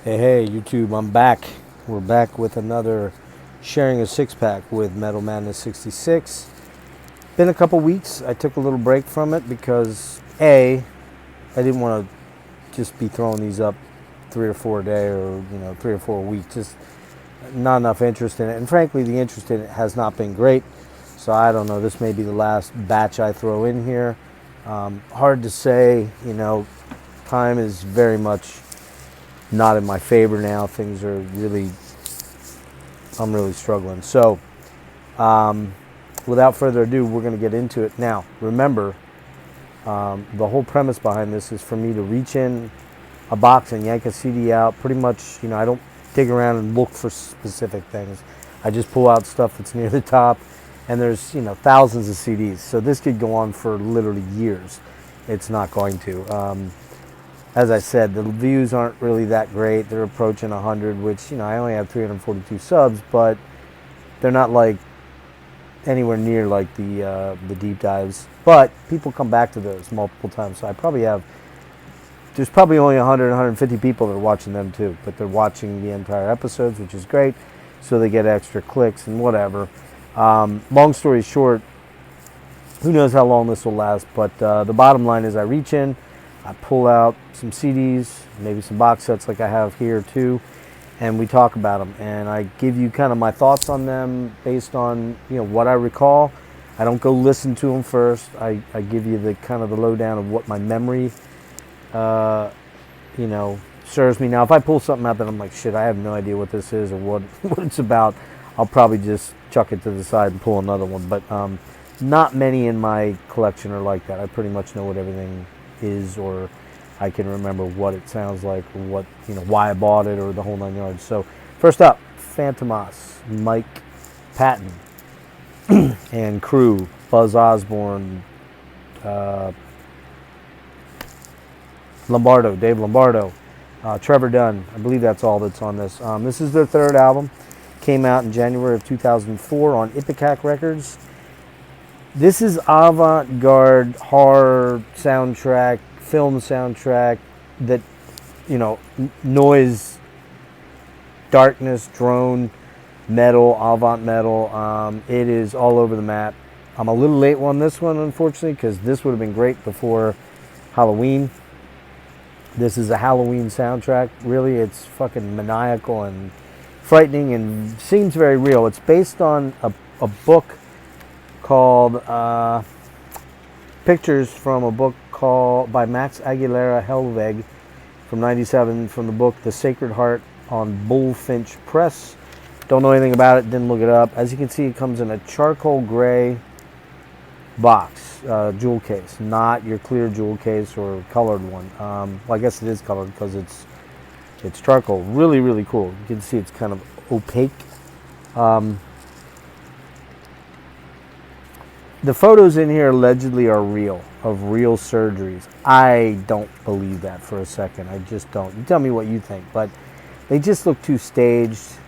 Hey, YouTube, I'm back. We're back with another sharing a six pack with Metalmadness66. Been a couple weeks. I took a little break from it because I didn't want to just be throwing these up 3 or 4 a day or 3 or 4 a week. Just not enough interest in it. And frankly, the interest in it has not been great. So I don't know. This may be the last batch I throw in here. Hard to say. Time is very much not in my favor now. Things are I'm really struggling. So, without further ado, we're going to get into it. Now, remember, the whole premise behind this is for me to reach in a box and yank a CD out. Pretty much, I don't dig around and look for specific things. I just pull out stuff that's near the top, and there's, thousands of CDs. So this could go on for literally years. It's not going to. As I said, the views aren't really that great. They're approaching 100, which, I only have 342 subs, but they're not like anywhere near like the deep dives. But people come back to those multiple times. So there's probably only 100, 150 people that are watching them too, but they're watching the entire episodes, which is great. So they get extra clicks and whatever. Long story short, who knows how long this will last, but the bottom line is I reach in, I pull out some CDs, maybe some box sets like I have here too, and we talk about them. And I give you kind of my thoughts on them based on what I recall. I don't go listen to them first. I give you the kind of the lowdown of what my memory, serves me. Now, if I pull something out that I'm like, shit, I have no idea what this is or what it's about, I'll probably just chuck it to the side and pull another one. But not many in my collection are like that. I pretty much know what everything is, or I can remember what it sounds like, or what why I bought it, or the whole 9 yards. So first up, Fantomas, Mike Patton and crew, Buzz Osborne, Dave Lombardo, Trevor Dunn. I believe that's all that's on this. This is their third album. Came out in January of 2004 on Ipecac Records. This is avant-garde horror soundtrack, film soundtrack that, noise, darkness, drone, metal, avant metal. It is all over the map. I'm a little late on this one, unfortunately, because this would have been great before Halloween. This is a Halloween soundtrack. Really, it's fucking maniacal and frightening and seems very real. It's based on a book called Pictures from a book by Max Aguilera Helweg from '97, from the book The Sacred Heart on Bullfinch Press. Don't know anything about it, didn't look it up. As you can see, it comes in a charcoal gray box, jewel case, not your clear jewel case or colored one. Well, I guess it is colored because it's charcoal. Really, really cool. You can see it's kind of opaque. The photos in here allegedly are real, of real surgeries. I don't believe that for a second. I just don't. You tell me what you think, but they just look too staged.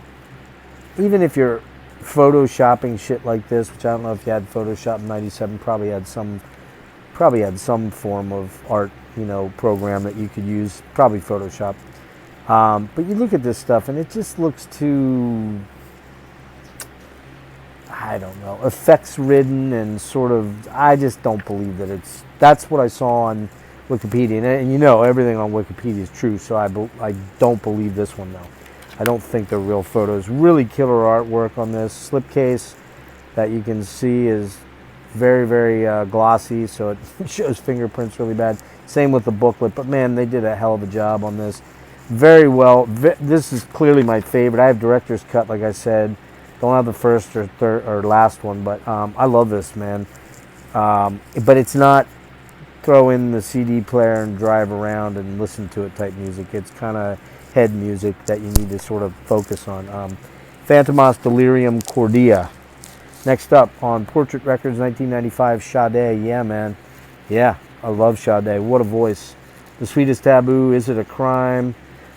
Even if you're photoshopping shit like this, which I don't know if you had Photoshop in '97, probably had some form of art, program that you could use, probably Photoshop. But you look at this stuff and it just looks too, I don't know, effects ridden and sort of, I just don't believe that that's what I saw on Wikipedia. And everything on Wikipedia is true, so I don't believe this one though. I don't think they're real photos. Really killer artwork on this. Slipcase that you can see is very, very glossy, so it shows fingerprints really bad. Same with the booklet, but man, they did a hell of a job on this. Very well. This is clearly my favorite. I have director's cut, like I said. Don't have the first or third or last one, but I love this, man. But it's not throw in the CD player and drive around and listen to it type music. It's kind of head music that you need to sort of focus on. Fantomas, Delerium, Cordia. Next up on Portrait Records, 1995, Sade. Yeah, man. Yeah, I love Sade. What a voice. The Sweetest Taboo, Is It a Crime?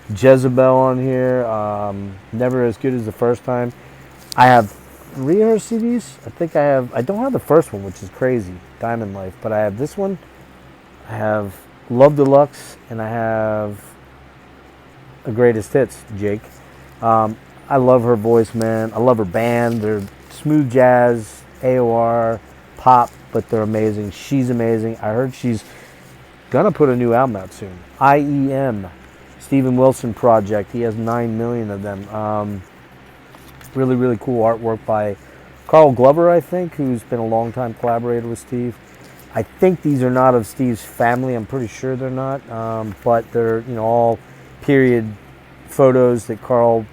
Jezebel on here. Never As Good as the First Time. I have 3 of her CDs. I don't have the first one, which is crazy, Diamond Life, but I have this one. I have Love Deluxe, and I have a greatest hits, Jake. I love her voice, man. I love her band. They're smooth jazz, AOR, pop, but they're amazing. She's amazing. I heard she's gonna put a new album out soon. IEM, Steven Wilson project. He has 9 million of them. Really, really cool artwork by Carl Glover, I think, who's been a long-time collaborator with Steve. I think these are not of Steve's family. I'm pretty sure they're not, but they're all period photos that Carl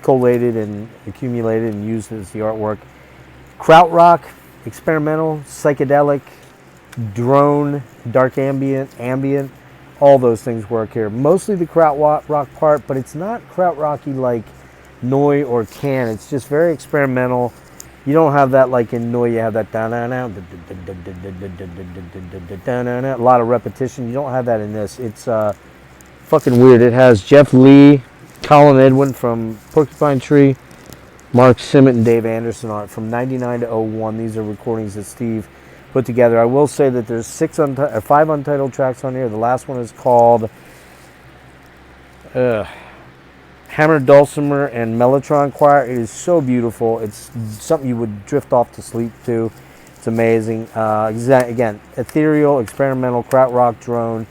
collated and accumulated and used as the artwork. Krautrock, experimental, psychedelic, drone, dark ambient, all those things work here. Mostly the krautrock part, but it's not krautrocky like Noi or Can. It's just very experimental. You don't have that like in Noi. You have that a lot of repetition. You don't have that in this. It's fucking weird. It has Jeff Lee, Colin Edwin from Porcupine Tree, Mark Simmet, and Dave Anderson on it from 99 to 01. These are recordings that Steve put together. I will say that there's 5 untitled tracks on here. The last one is called Hammer, Dulcimer, and Mellotron Choir. It is so beautiful. It's something you would drift off to sleep to. It's amazing. Again, ethereal, experimental, krautrock, drone,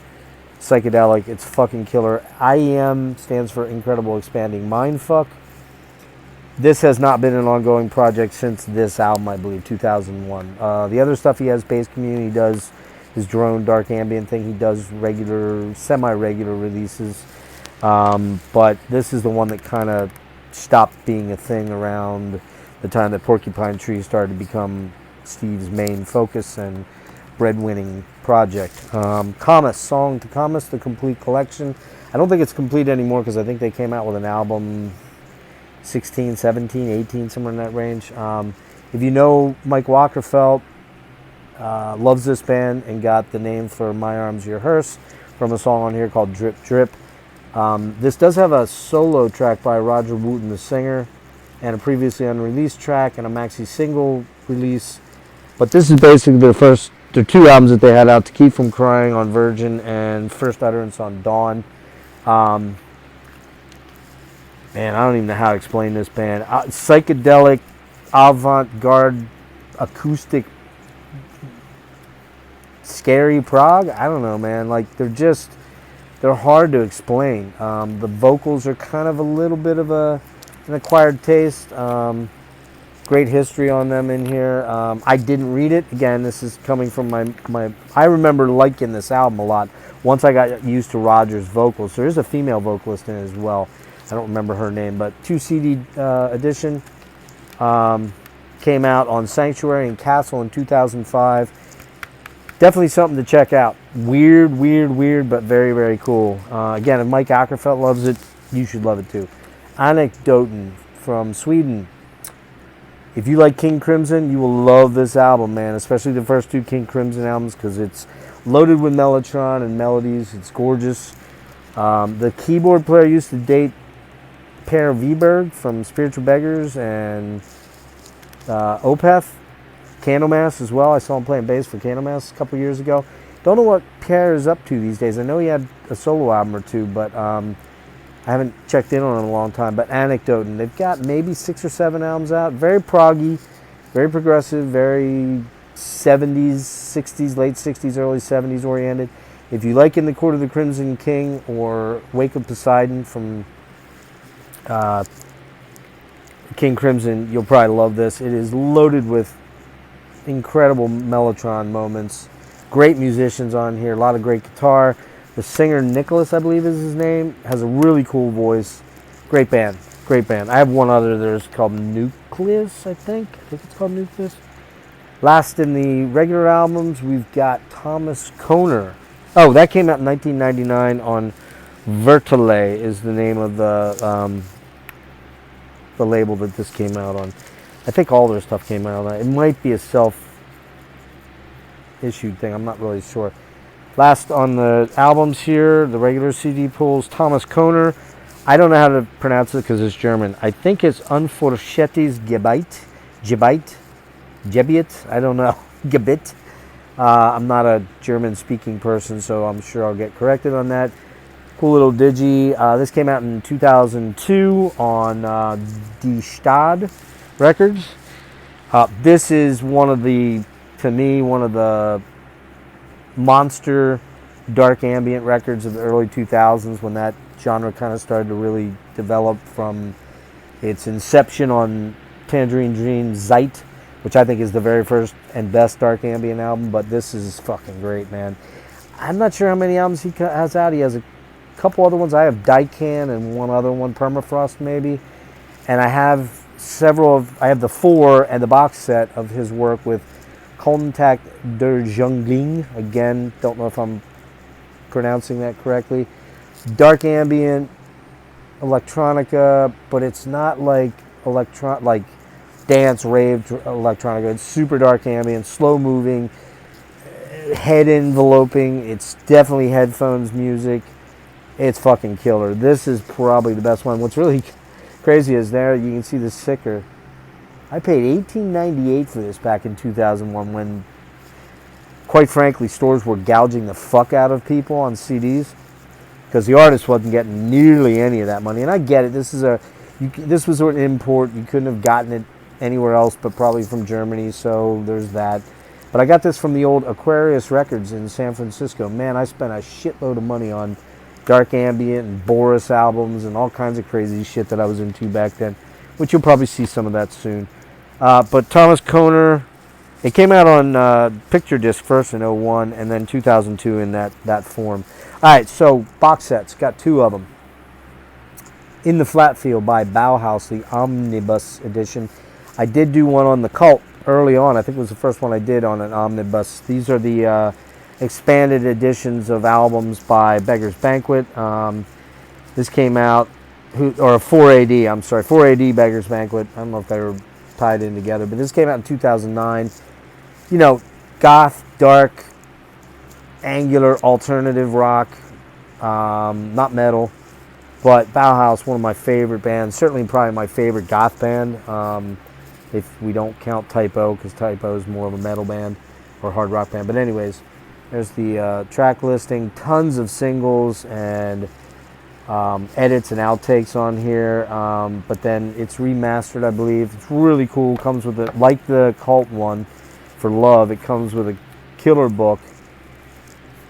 psychedelic. It's fucking killer. IEM stands for Incredible Expanding Mindfuck. This has not been an ongoing project since this album, I believe, 2001. The other stuff he has, Bass Community, does his drone, dark ambient thing. He does regular, semi-regular releases. But this is the one that kind of stopped being a thing around the time that Porcupine Tree started to become Steve's main focus and breadwinning project. Comus, Song To Comus, the complete collection. I don't think it's complete anymore because I think they came out with an album 16, 17, 18, somewhere in that range. If you know Mike Walkerfeld, loves this band and got the name for My Arms, Your Hearse from a song on here called Drip Drip. This does have a solo track by Roger Wooten, the singer, and a previously unreleased track and a maxi single release. But this is basically their 2 albums that they had out, To Keep From Crying on Virgin and First Utterance on Dawn. Man, I don't even know how to explain this band. Psychedelic, avant-garde, acoustic, scary prog? I don't know, man. Like, they're hard to explain. The vocals are kind of a little bit of an acquired taste. Great history on them in here. I didn't read it. Again, this is coming from my I remember liking this album a lot once I got used to Roger's vocals. There is a female vocalist in it as well. I don't remember her name, but 2 CD edition. Came out on Sanctuary and Castle in 2005. Definitely something to check out. Weird, but very, very cool. Again, if Mike Ackerfeldt loves it, you should love it too. Anekdoten from Sweden. If you like King Crimson, you will love this album, man. Especially the first 2 King Crimson albums because it's loaded with mellotron and melodies. It's gorgeous. The keyboard player used to date Per Wiberg from Spiritual Beggars and Opeth. Candlemass as well. I saw him playing bass for Candlemass a couple years ago. Don't know what Pierre is up to these days. I know he had a solo album or 2, but I haven't checked in on him in a long time. But Anekdoten, they've got maybe 6 or 7 albums out. Very proggy, very progressive, very 70s, 60s, late 60s, early 70s oriented. If you like In the Court of the Crimson King or Wake of Poseidon from King Crimson, you'll probably love this. It is loaded with incredible mellotron moments. Great musicians on here, a lot of great guitar. The singer, Nicholas, I believe is his name, has a really cool voice. Great band. I have one other there's called Nucleus, I think it's called Nucleus. Last in the regular albums, we've got Thomas Koner. Oh, that came out in 1999 on Vertele is the name of the label that this came out on. I think all their stuff came out on that. It might be a self-issued thing. I'm not really sure. Last on the albums here, the regular CD pulls, Thomas Koner. I don't know how to pronounce it because it's German. I think it's Unerforchetes Gebiet. I don't know. Gebiet. I'm not a German-speaking person, so I'm sure I'll get corrected on that. Cool little digi. This came out in 2002 on Die Stade Records. This is to me, one of the monster dark ambient records of the early 2000s, when that genre kind of started to really develop from its inception on Tangerine Dream Zeit, which I think is the very first and best dark ambient album. But this is fucking great, man. I'm not sure how many albums he has out. He has a couple other ones. I have Daikan and one other one, Permafrost maybe. And I have I have the 4 and the box set of his work with Contact der Jungling. Again, don't know if I'm pronouncing that correctly. Dark ambient, electronica, but it's not like dance, rave electronica. It's super dark ambient, slow moving, head enveloping. It's definitely headphones music. It's fucking killer. This is probably the best one. What's really crazy is there you can see the sticker. I paid $18.98 for this back in 2001 when, quite frankly, stores were gouging the fuck out of people on CDs because the artist wasn't getting nearly any of that money. And I get it. This was an import. You couldn't have gotten it anywhere else but probably from Germany, so there's that. But I got this from the old Aquarius Records in San Francisco. Man, I spent a shitload of money on dark ambient and Boris albums and all kinds of crazy shit that I was into back then, which you'll probably see some of that soon. But Thomas Koner, it came out on picture disc first in 01 and then 2002 in that form. All right, so box sets, got 2 of them. In the Flat Field by Bauhaus, the Omnibus edition. I did do one on the Cult early on. I think it was the first one I did on an Omnibus. These are the expanded editions of albums by Beggar's Banquet. This came out, 4AD, I'm sorry, 4AD Beggar's Banquet. I don't know if they were tied in together, but this came out in 2009. You know, goth, dark, angular, alternative rock, not metal, but Bauhaus, one of my favorite bands, certainly probably my favorite goth band, if we don't count Typo, because Typo is more of a metal band or hard rock band. But anyways, there's the track listing, tons of singles and edits and outtakes on here, but then it's remastered, I believe. It's really cool. Comes with it, like the Cult one for Love, it comes with a killer book,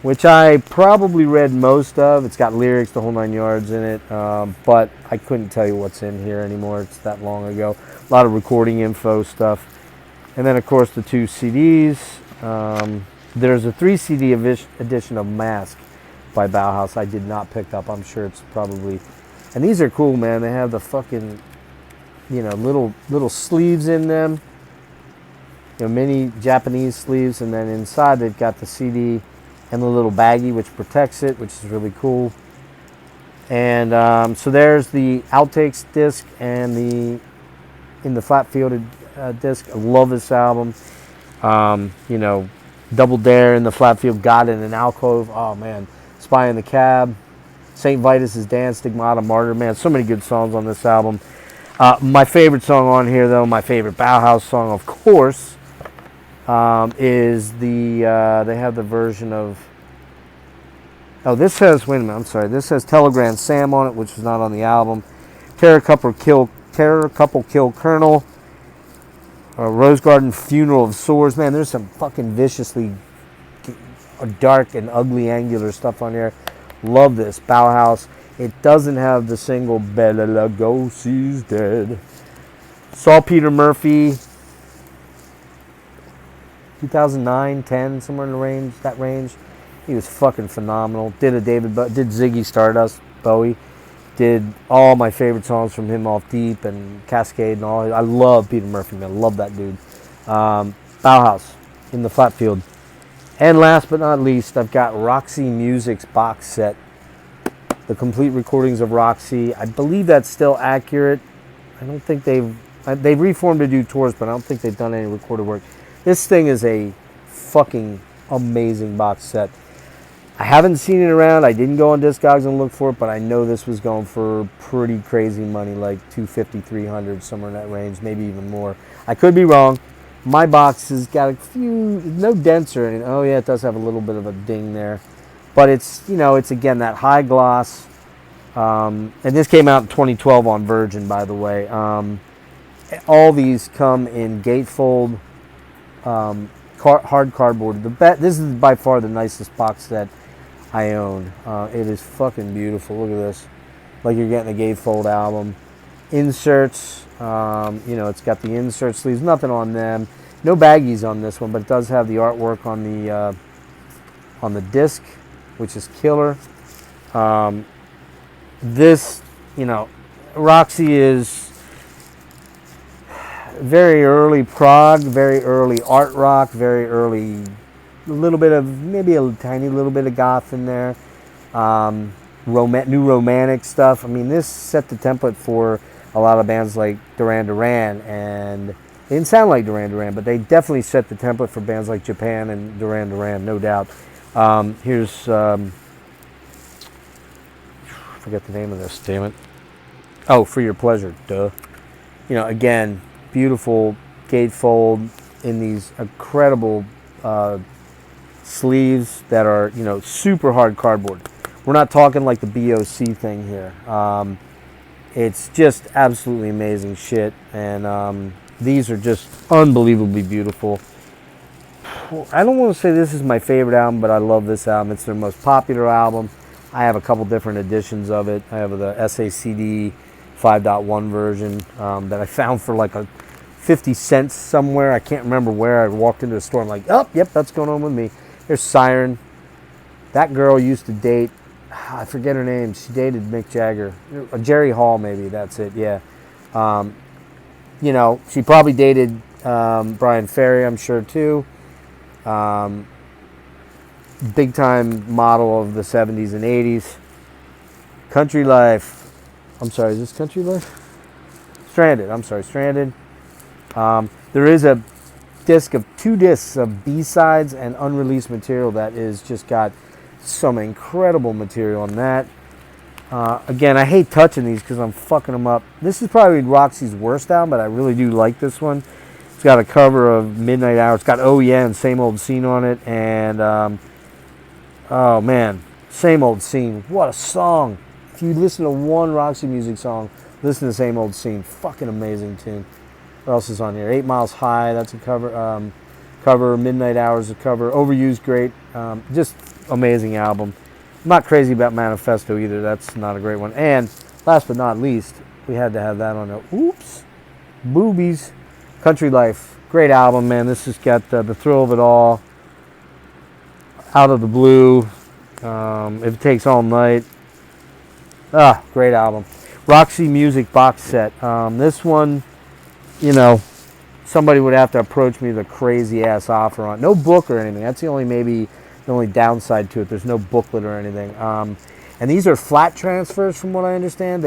which I probably read most of. It's got lyrics, the whole 9 yards in it, but I couldn't tell you what's in here anymore. It's that long ago. A lot of recording info stuff. And then, of course, the 2 CDs. There's a 3 CD edition of Mask by Bauhaus I did not pick up. I'm sure it's probably... And these are cool, man. They have the fucking, little sleeves in them. Mini Japanese sleeves. And then inside they've got the CD and the little baggie which protects it, which is really cool. And so there's the outtakes disc and the In the Flat Field disc. I love this album. Double Dare, In the Flat Field, God in an Alcove. Oh, man. Spy in the Cab, St. Vitus's Dance, Stigmata, Martyr. Man, so many good songs on this album. My favorite song on here, though, my favorite Bauhaus song, of course, is they have the version of... Oh, this has, wait a minute, I'm sorry. This has Telegram Sam on it, which is not on the album. Terror Couple Kill Colonel. Rose Garden Funeral of Swords. Man, there's some fucking viciously dark and ugly angular stuff on here. Love this. Bauhaus. It doesn't have the single Bela Lugosi's Dead. Saw Peter Murphy 2009, 10, somewhere in that range. He was fucking phenomenal. Did Ziggy Stardust, Bowie. Did all my favorite songs from him off Deep and Cascade and all. I love Peter Murphy, man. Love that dude. Bauhaus, In the Flat Field. And last but not least, I've got Roxy Music's box set. The complete recordings of Roxy. I believe that's still accurate. I don't think they've reformed to do tours, but I don't think they've done any recorded work. This thing is a fucking amazing box set. I haven't seen it around. I didn't go on Discogs and look for it, but I know this was going for pretty crazy money, like $250, $300, somewhere in that range, maybe even more. I could be wrong. My box has got a few, no dents or anything. Oh yeah, it does have a little bit of a ding there. But it's, you know, it's again that high gloss. And this came out in 2012 on Virgin, by the way. All these come in gatefold, hard cardboard. This is by far the nicest box set I own. It is fucking beautiful. Look at this. Like you're getting a gatefold album. Inserts, you know, it's got the insert sleeves. Nothing on them. No baggies on this one, but it does have the artwork on the disc, which is killer. This, you know, Roxy is very early prog, very early art rock, very early, a little bit of, maybe a tiny little bit of goth in there. New romantic stuff. I mean, this set the template for a lot of bands like Duran Duran, and they didn't sound like Duran Duran, but they definitely set the template for bands like Japan and Duran Duran, no doubt. Here's, I forget the name of this, damn it. Oh, For Your Pleasure, duh. You know, again, beautiful gatefold in these incredible sleeves that are, you know, super hard cardboard. We're not talking like the BOC thing here. It's just absolutely amazing shit, and these are just unbelievably beautiful. I don't want to say this is my favorite album, but I love this album. It's their most popular album. I have a couple different editions of it. I have the SACD 5.1 version that I found for like 50 cents somewhere. I can't remember where. I walked into the store and I'm like, oh, yep, that's going on with me. Here's Siren. That girl used to date, I forget her name. She dated Mick Jagger. Jerry Hall, maybe. That's it, yeah. You know, she probably dated Brian Ferry, I'm sure, too. Big time model of the 70s and 80s. Country Life. I'm sorry, is this Country Life? Stranded. I'm sorry, Stranded. There is a two discs of B-sides and unreleased material that is just got some incredible material on that. Again, I hate touching these because I'm fucking them up. This is probably Roxy's worst album, but I really do like this one. It's got a cover of Midnight Hour. It's got Oh Yeah and Same Old Scene on it. And, oh man, Same Old Scene. What a song. If you listen to one Roxy music song, listen to Same Old Scene. Fucking amazing tune. What else is on here? 8 Miles High, that's a cover. Cover. Midnight Hour is a cover. Overused, great. Just amazing album. I'm not crazy about Manifesto either. That's not a great one. And last but not least, we had to have that on there. Oops. Boobies. Country Life. Great album, man. This has got the thrill of it all. Out of the Blue. If It Takes All Night. Great album. Roxy Music box set. This one, you know, somebody would have to approach me with a crazy ass offer on. No book or anything. That's the only downside to it. There's no booklet or anything. And these are flat transfers from what I understand.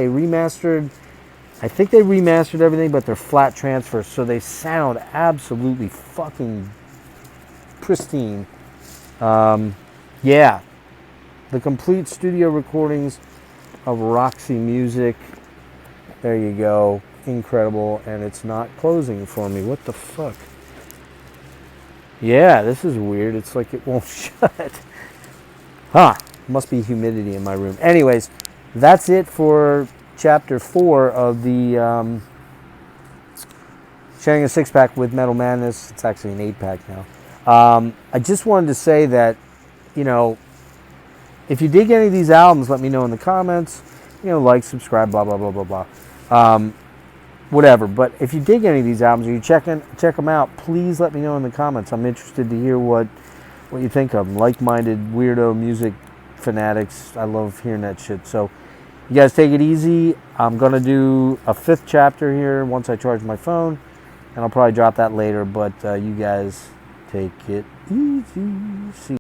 I think they remastered everything, but they're flat transfers, so they sound absolutely fucking pristine. Yeah. The complete studio recordings of Roxy Music. There you go. Incredible. And it's not closing for me. What the fuck? Yeah, this is weird. It's like it won't shut. Must be humidity in my room. Anyways, that's it for chapter 4 of the sharing a 6-pack with Metal Madness. It's actually an 8-pack now. I just wanted to say that, you know, if you dig any of these albums, let me know in the comments. You know, like, subscribe, blah, blah, blah, blah, blah. Whatever. But if you dig any of these albums or you check them out, please let me know in the comments. I'm interested to hear what you think of them. Like-minded, weirdo music fanatics. I love hearing that shit. So, you guys take it easy. I'm going to do a 5th chapter here once I charge my phone. And I'll probably drop that later. But you guys take it easy. See